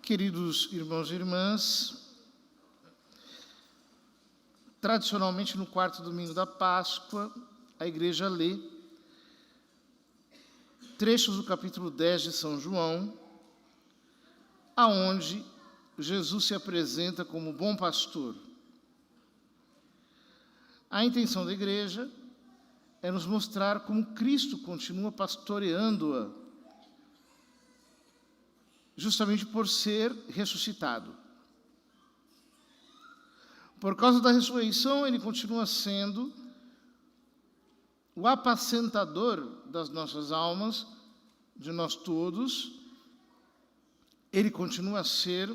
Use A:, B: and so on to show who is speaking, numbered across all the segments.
A: Queridos irmãos e irmãs, tradicionalmente no quarto domingo da Páscoa, a igreja lê trechos do capítulo 10 de São João, aonde Jesus se apresenta como bom pastor. A intenção da igreja é nos mostrar como Cristo continua pastoreando-a, justamente por ser ressuscitado. Por causa da ressurreição, ele continua sendo o apacentador das nossas almas, de nós todos. Ele continua a ser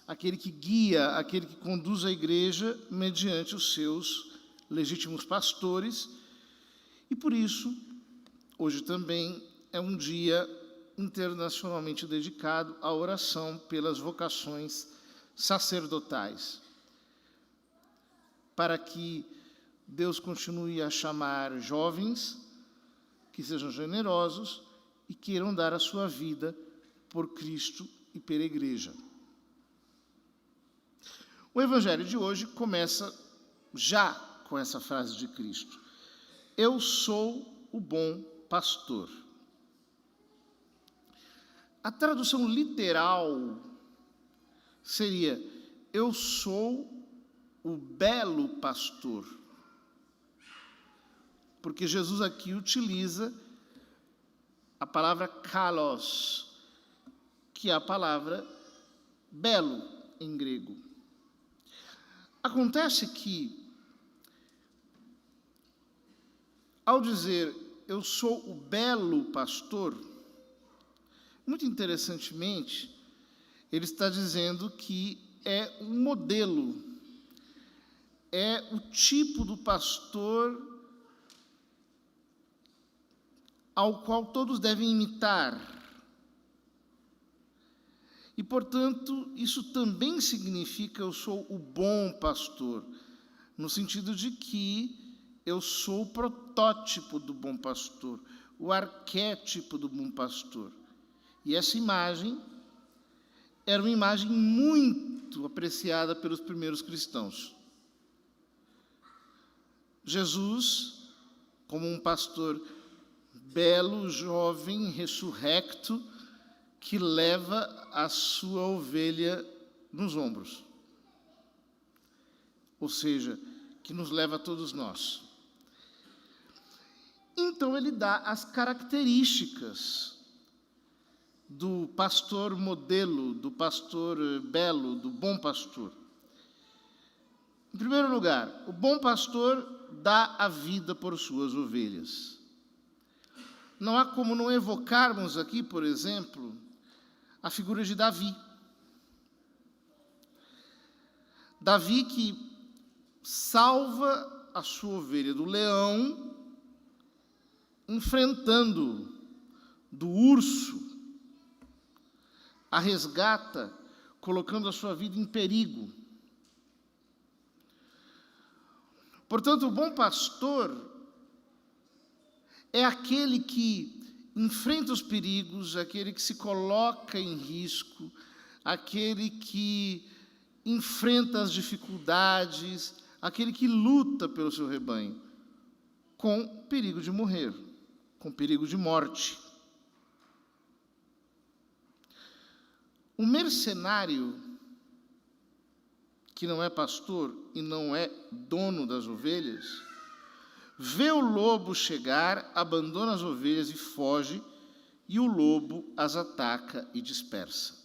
A: aquele que guia, aquele que conduz a igreja mediante os seus legítimos pastores. E por isso, hoje também é um dia internacionalmente dedicado à oração pelas vocações sacerdotais, para que Deus continue a chamar jovens que sejam generosos e queiram dar a sua vida por Cristo e pela igreja. O evangelho de hoje começa já com essa frase de Cristo: eu sou o bom pastor. A tradução literal seria: eu sou o belo pastor. Porque Jesus aqui utiliza a palavra kalos, que é a palavra belo em grego. Acontece que, ao dizer eu sou o belo pastor, muito interessantemente, ele está dizendo que é um modelo, é o tipo do pastor ao qual todos devem imitar. E, portanto, isso também significa eu sou o bom pastor, no sentido de que eu sou o protótipo do bom pastor, o arquétipo do bom pastor. E essa imagem era uma imagem muito apreciada pelos primeiros cristãos. Jesus, como um pastor belo, jovem, ressurrecto, que leva a sua ovelha nos ombros. Ou seja, que nos leva a todos nós. Então ele dá as características do pastor modelo, do pastor belo, do bom pastor. Em primeiro lugar, o bom pastor dá a vida por suas ovelhas. Não há como não evocarmos aqui, por exemplo, a figura de Davi. Davi que salva a sua ovelha do leão, enfrentando do urso, a resgata, colocando a sua vida em perigo. Portanto, o bom pastor é aquele que enfrenta os perigos, aquele que se coloca em risco, aquele que enfrenta as dificuldades, aquele que luta pelo seu rebanho, com perigo de morrer, com perigo de morte. O mercenário, que não é pastor e não é dono das ovelhas, vê o lobo chegar, abandona as ovelhas e foge, e o lobo as ataca e dispersa.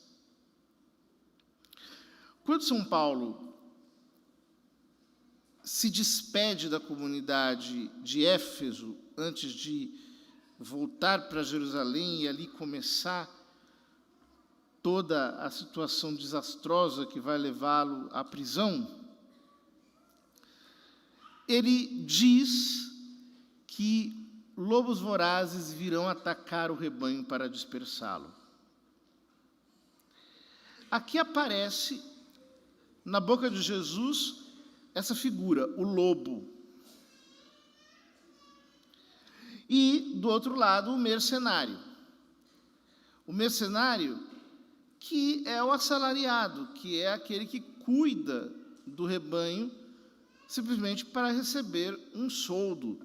A: Quando São Paulo se despede da comunidade de Éfeso, antes de voltar para Jerusalém e ali começar toda a situação desastrosa que vai levá-lo à prisão, ele diz que lobos vorazes virão atacar o rebanho para dispersá-lo. Aqui aparece, na boca de Jesus, essa figura, o lobo. E, do outro lado, o mercenário. O mercenário que é o assalariado, que é aquele que cuida do rebanho simplesmente para receber um soldo.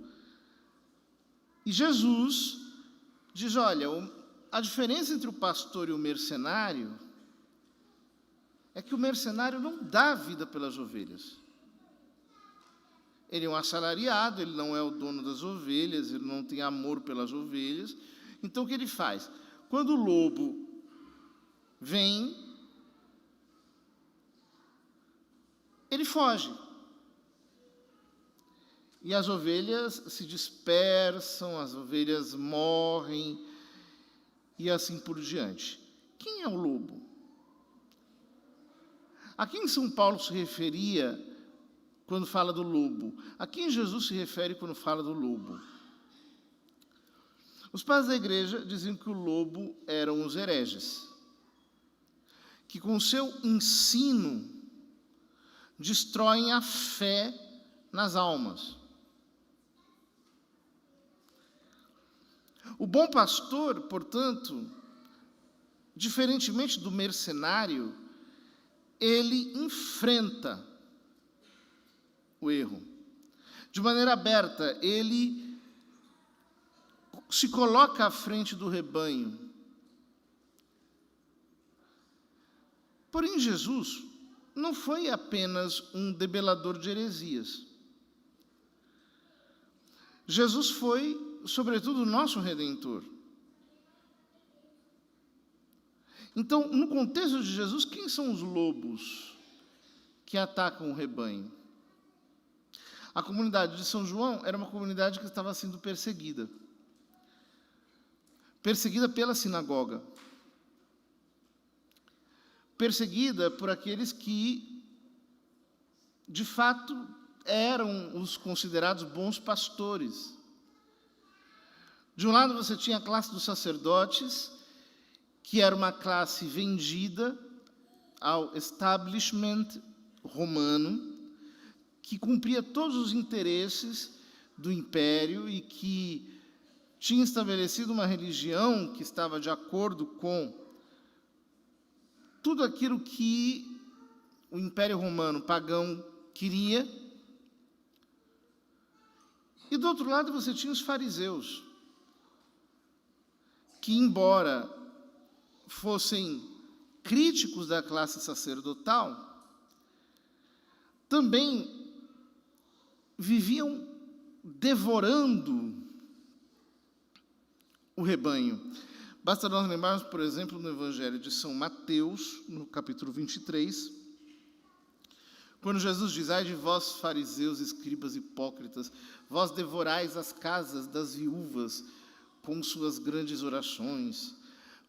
A: E Jesus diz, olha, a diferença entre o pastor e o mercenário é que o mercenário não dá vida pelas ovelhas. Ele é um assalariado, ele não é o dono das ovelhas, ele não tem amor pelas ovelhas. Então, o que ele faz? Quando o lobo vem, ele foge. E as ovelhas se dispersam, as ovelhas morrem, e assim por diante. Quem é o lobo? A quem São Paulo se referia quando fala do lobo? A quem Jesus se refere quando fala do lobo? Os pais da igreja diziam que o lobo eram os hereges, que com seu ensino destroem a fé nas almas. O bom pastor, portanto, diferentemente do mercenário, ele enfrenta o erro. De maneira aberta, ele se coloca à frente do rebanho. Porém, Jesus não foi apenas um debelador de heresias. Jesus foi, sobretudo, o nosso Redentor. Então, no contexto de Jesus, quem são os lobos que atacam o rebanho? A comunidade de São João era uma comunidade que estava sendo perseguida. Perseguida pela sinagoga. Perseguida por aqueles que, de fato, eram os considerados bons pastores. De um lado você tinha a classe dos sacerdotes, que era uma classe vendida ao establishment romano, que cumpria todos os interesses do império e que tinha estabelecido uma religião que estava de acordo com tudo aquilo que o Império Romano pagão queria. E do outro lado você tinha os fariseus, que embora fossem críticos da classe sacerdotal, também viviam devorando o rebanho. Basta nós lembrarmos, por exemplo, no Evangelho de São Mateus, no capítulo 23, quando Jesus diz, ai de vós, fariseus, escribas hipócritas, vós devorais as casas das viúvas com suas grandes orações,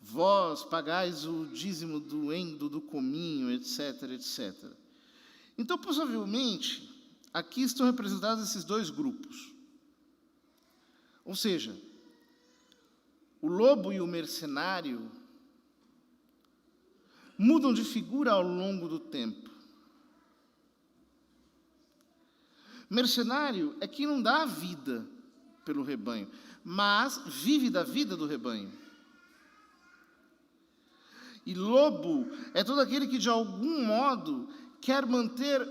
A: vós pagais o dízimo do endo, do cominho, etc., etc. Então, possivelmente, aqui estão representados esses dois grupos. Ou seja, o lobo e o mercenário mudam de figura ao longo do tempo. Mercenário é quem não dá a vida pelo rebanho, mas vive da vida do rebanho. E lobo é todo aquele que, de algum modo, quer manter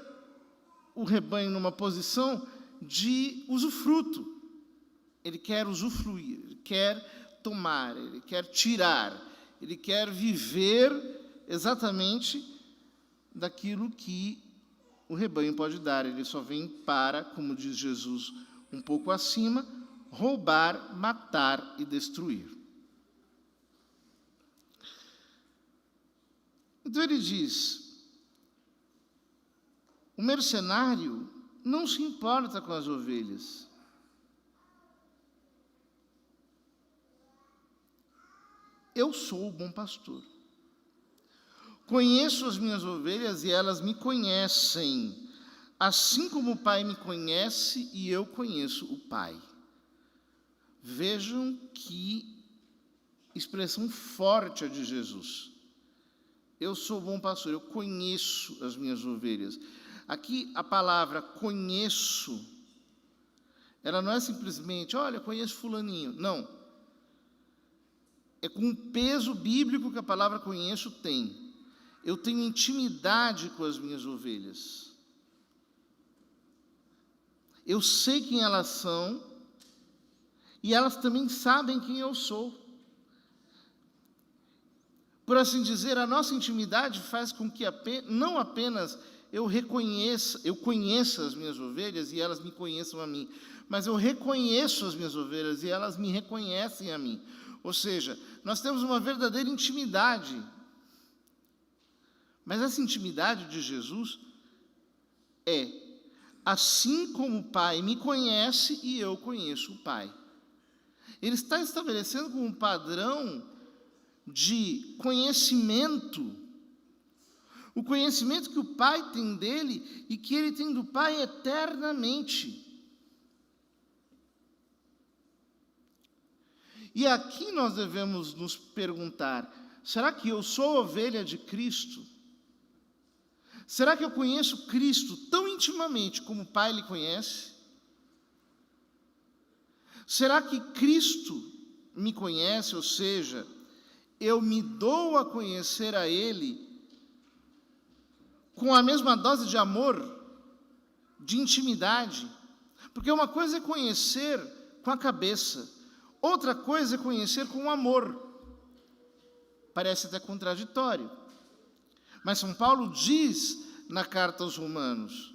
A: o rebanho numa posição de usufruto. Ele quer usufruir, ele quer tomar, ele quer tirar, ele quer viver exatamente daquilo que o rebanho pode dar. Ele só vem para, como diz Jesus um pouco acima, roubar, matar e destruir. Então ele diz, o mercenário não se importa com as ovelhas. Eu sou o bom pastor. Conheço as minhas ovelhas e elas me conhecem, assim como o Pai me conhece e eu conheço o Pai. Vejam que expressão forte a de Jesus. Eu sou o bom pastor, eu conheço as minhas ovelhas. Aqui a palavra conheço, ela não é simplesmente, olha, conheço fulaninho. Não. é com o peso bíblico que a palavra conheço tem. Eu tenho intimidade com as minhas ovelhas. Eu sei quem elas são e elas também sabem quem eu sou. Por assim dizer, a nossa intimidade faz com que não apenas eu conheça as minhas ovelhas e elas me conheçam a mim, mas eu reconheço as minhas ovelhas e elas me reconhecem a mim. Ou seja, nós temos uma verdadeira intimidade. Mas essa intimidade de Jesus é assim como o Pai me conhece e eu conheço o Pai. Ele está estabelecendo como um padrão de conhecimento, o conhecimento que o Pai tem dele e que ele tem do Pai eternamente. E aqui nós devemos nos perguntar: será que eu sou ovelha de Cristo? Será que eu conheço Cristo tão intimamente como o Pai lhe conhece? Será que Cristo me conhece, ou seja, eu me dou a conhecer a Ele com a mesma dose de amor, de intimidade? Porque uma coisa é conhecer com a cabeça, outra coisa é conhecer com o amor. Parece até contraditório. Mas São Paulo diz na carta aos Romanos: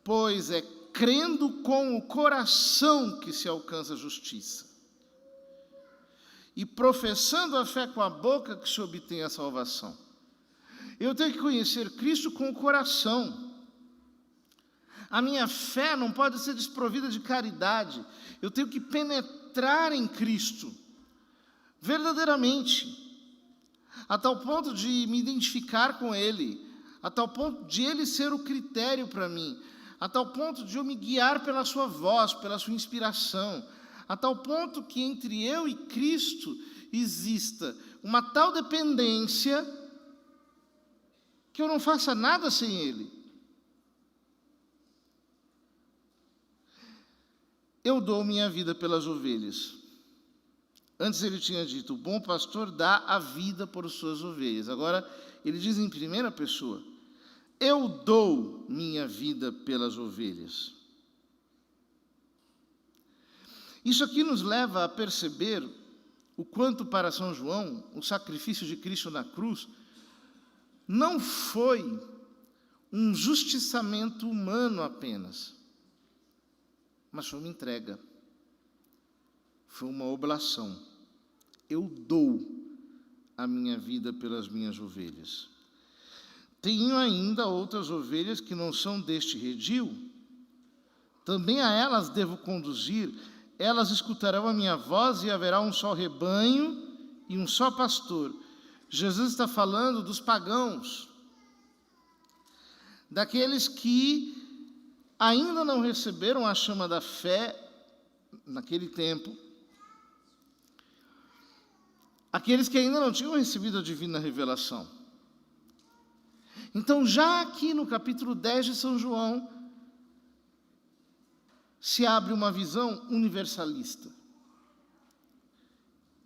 A: pois é crendo com o coração que se alcança a justiça, e professando a fé com a boca que se obtém a salvação. Eu tenho que conhecer Cristo com o coração. A minha fé não pode ser desprovida de caridade. Eu tenho que penetrar em Cristo verdadeiramente, a tal ponto de me identificar com Ele, a tal ponto de Ele ser o critério para mim, a tal ponto de eu me guiar pela sua voz, pela sua inspiração, a tal ponto que entre eu e Cristo exista uma tal dependência que eu não faça nada sem Ele. Eu dou minha vida pelas ovelhas. Antes ele tinha dito: o bom pastor dá a vida por suas ovelhas. Agora ele diz em primeira pessoa: eu dou minha vida pelas ovelhas. Isso aqui nos leva a perceber o quanto para São João o sacrifício de Cristo na cruz não foi um justiçamento humano apenas, mas foi uma entrega, foi uma oblação. Eu dou a minha vida pelas minhas ovelhas. Tenho ainda outras ovelhas que não são deste redil, também a elas devo conduzir, elas escutarão a minha voz e haverá um só rebanho e um só pastor. Jesus está falando dos pagãos, daqueles que ainda não receberam a chama da fé naquele tempo, aqueles que ainda não tinham recebido a divina revelação. Então, já aqui no capítulo 10 de São João, se abre uma visão universalista.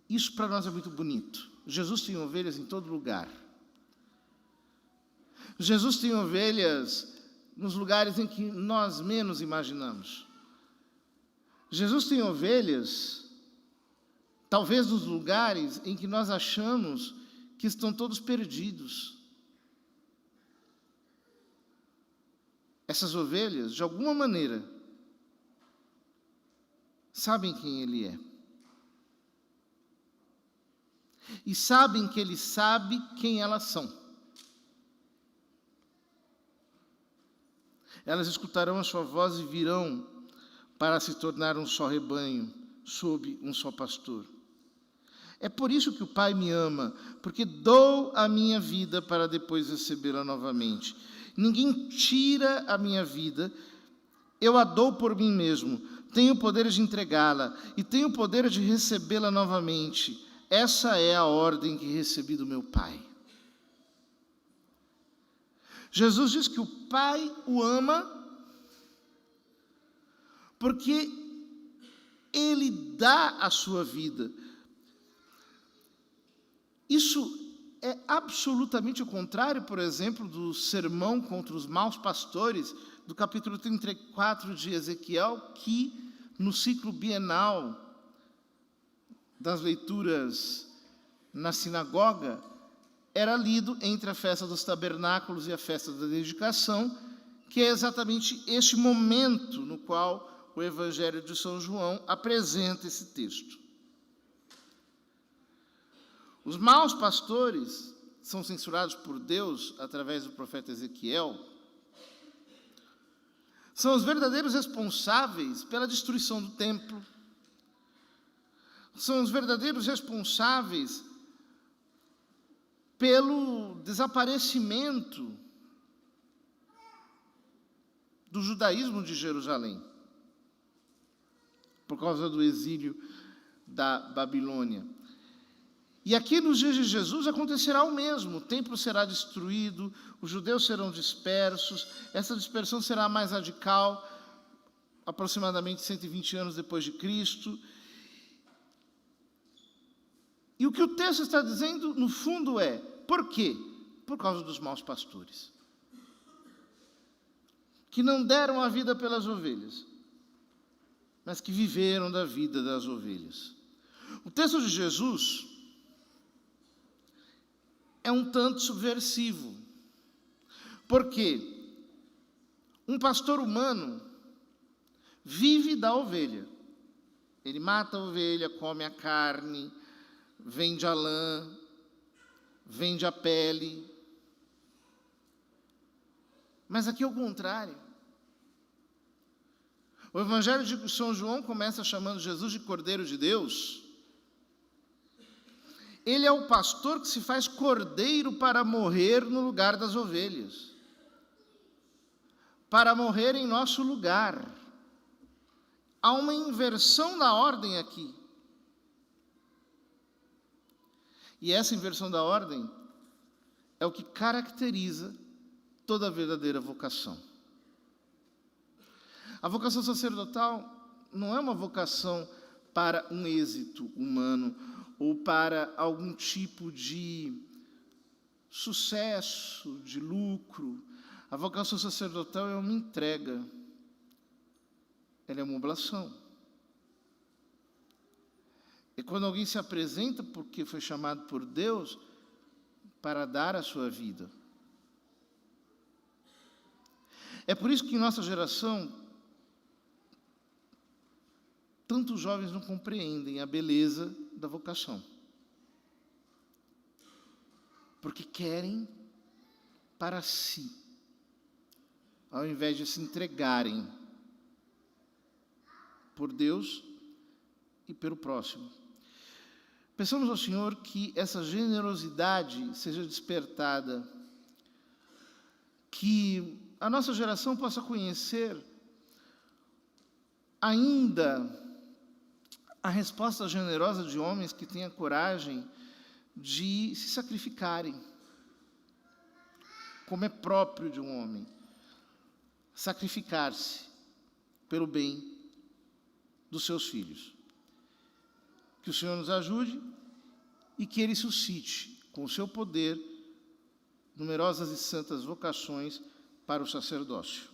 A: Isso para nós é muito bonito. Jesus tem ovelhas em todo lugar. Jesus tem ovelhas nos lugares em que nós menos imaginamos. Jesus tem ovelhas, talvez nos lugares em que nós achamos que estão todos perdidos. Essas ovelhas, de alguma maneira, sabem quem Ele é. E sabem que Ele sabe quem elas são. Elas escutarão a sua voz e virão para se tornar um só rebanho, sob um só pastor. É por isso que o Pai me ama, porque dou a minha vida para depois recebê-la novamente. Ninguém tira a minha vida, eu a dou por mim mesmo. Tenho o poder de entregá-la e tenho o poder de recebê-la novamente. Essa é a ordem que recebi do meu Pai. Jesus diz que o Pai o ama porque Ele dá a sua vida. Isso é absolutamente o contrário, por exemplo, do sermão contra os maus pastores, do capítulo 34 de Ezequiel, que no ciclo bienal das leituras na sinagoga era lido entre a festa dos tabernáculos e a festa da dedicação, que é exatamente este momento no qual o Evangelho de São João apresenta esse texto. Os maus pastores são censurados por Deus através do profeta Ezequiel. São os verdadeiros responsáveis pela destruição do templo. São os verdadeiros responsáveis pelo desaparecimento do judaísmo de Jerusalém, por causa do exílio da Babilônia. E aqui nos dias de Jesus acontecerá o mesmo. O templo será destruído, os judeus serão dispersos, essa dispersão será mais radical, aproximadamente 120 anos depois de Cristo. E o que o texto está dizendo, no fundo, é: por quê? Por causa dos maus pastores, que não deram a vida pelas ovelhas, mas que viveram da vida das ovelhas. O texto de Jesus é um tanto subversivo, porque um pastor humano vive da ovelha. Ele mata a ovelha, come a carne, vende a lã, vende a pele. Mas aqui é o contrário. O Evangelho de São João começa chamando Jesus de Cordeiro de Deus. Ele é o pastor que se faz cordeiro para morrer no lugar das ovelhas, para morrer em nosso lugar. Há uma inversão da ordem aqui. E essa inversão da ordem é o que caracteriza toda a verdadeira vocação. A vocação sacerdotal não é uma vocação para um êxito humano ou para algum tipo de sucesso, de lucro. A vocação sacerdotal é uma entrega, ela é uma oblação. E quando alguém se apresenta porque foi chamado por Deus para dar a sua vida. É por isso que em nossa geração, tantos jovens não compreendem a beleza da vocação. Porque querem para si, ao invés de se entregarem por Deus e pelo próximo. Peçamos ao Senhor que essa generosidade seja despertada, que a nossa geração possa conhecer ainda a resposta generosa de homens que têm a coragem de se sacrificarem, como é próprio de um homem, sacrificar-se pelo bem dos seus filhos. Que o Senhor nos ajude e que Ele suscite, com o seu poder, numerosas e santas vocações para o sacerdócio.